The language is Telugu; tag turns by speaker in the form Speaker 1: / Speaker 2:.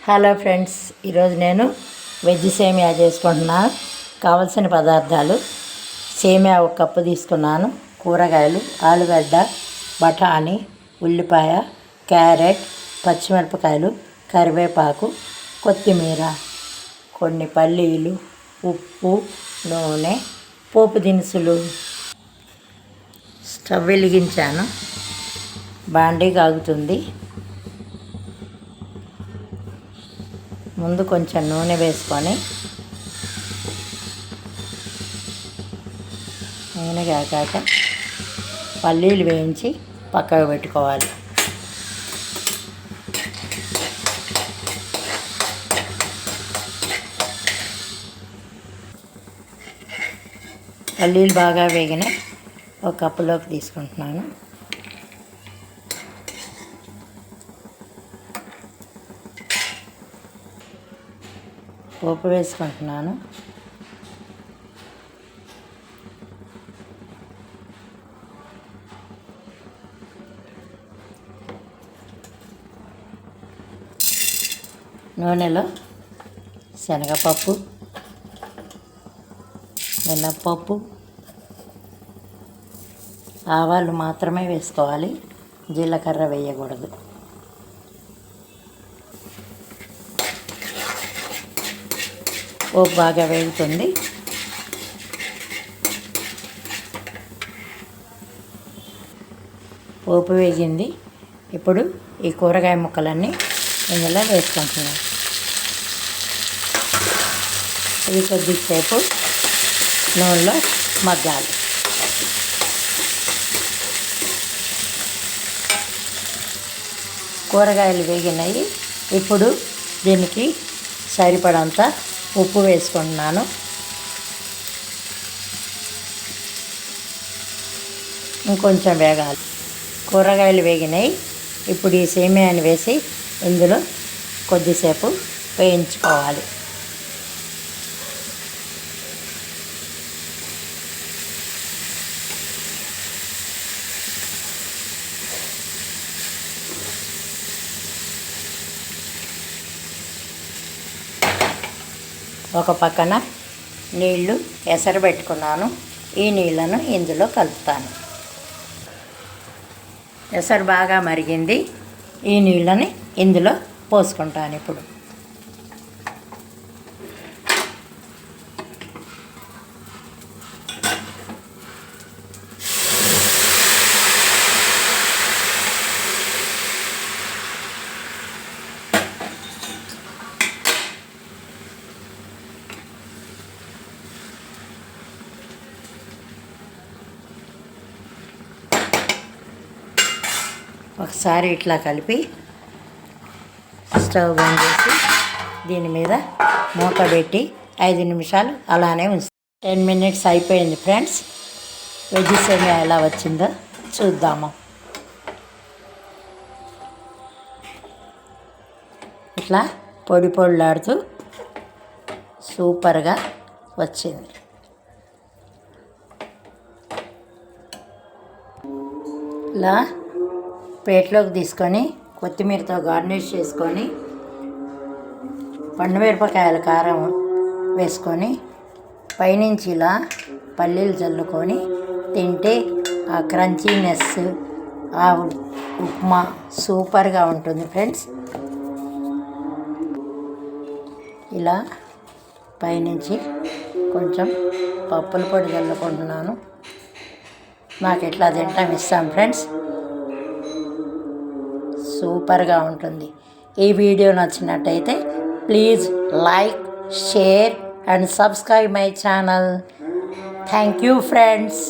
Speaker 1: హలో ఫ్రెండ్స్, ఈరోజు నేను వెజ్ సేమియా చేసుకుంటున్నాను. కావలసిన పదార్థాలు: సేమియా 1 కప్పు తీసుకున్నాను, కూరగాయలు ఆలుగడ్డ, బఠానీ, ఉల్లిపాయ, క్యారెట్, పచ్చిమిరపకాయలు, కరివేపాకు, కొత్తిమీర, కొన్ని పల్లీలు, ఉప్పు, నూనె, పోపు దినుసులు. స్టవ్ వెలిగించాను, బాండీ కాగుతుంది. ముందు కొంచెం నూనె వేసుకొని నూనె కాగాక పల్లీలు వేయించి పక్కకు పెట్టుకోవాలి. పల్లీలు బాగా వేగినాయి, 1 కప్పులోకి తీసుకుంటున్నాను. పోపు వేసుకుంటున్నాను. నూనెలో శనగపప్పు, మినప్పప్పు, ఆవాలు మాత్రమే వేసుకోవాలి, జీలకర్ర వేయకూడదు. పోపు బాగా వేగుతుంది. పోపు వేగింది. ఇప్పుడు ఈ కూరగాయ ముక్కలన్నీ ఇందులో వేసుకుంటున్నాం. ఇది కొద్దిసేపు నూనెలో మగ్గాలి. కూరగాయలు వేగినాయి. ఇప్పుడు దీనికి సరిపడంత ఉప్పు వేసుకుంటున్నాను. ఇంకొంచెం వేగాలి. కూరగాయలు వేగినాయి. ఇప్పుడు ఈ సేమియాని వేసి ఇందులో కొద్దిసేపు వేయించుకోవాలి. ఒక పక్కన నీళ్లు ఎసరు పెట్టుకున్నాను. ఈ నీళ్ళను ఇందులో కలుపుతాను. ఎసరు బాగా మరిగింది. ఈ నీళ్ళని ఇందులో పోసుకుంటాను. ఇప్పుడు ఒకసారి ఇట్లా కలిపి స్టవ్ బంద్ చేసి దీని మీద మూత పెట్టి 5 నిమిషాలు అలానే ఉంచుతాం. 10 మినిట్స్ అయిపోయింది ఫ్రెండ్స్. వెజ్ సేమియా ఎలా వచ్చిందో చూద్దాము. ఇట్లా పొడి పొడిలాడుతూ సూపర్గా వచ్చింది. ఇలా ప్లేట్లోకి తీసుకొని కొత్తిమీరతో గార్నిష్ చేసుకొని పండుమిరపకాయల కారం వేసుకొని పైనుంచి ఇలా పల్లీలు చల్లుకొని తింటే ఆ క్రంచీనెస్, ఆ ఉప్మా సూపర్గా ఉంటుంది ఫ్రెండ్స్. ఇలా పైనుంచి కొంచెం పప్పుల పొడి చల్లుకుంటున్నాను. నాకు ఎట్లా తింటాం ఇస్తాం ఫ్రెండ్స్. సూపర్గా ఉంటుంది. ఈ వీడియో నచ్చినట్టయితే please like, share and subscribe my channel. Thank you friends.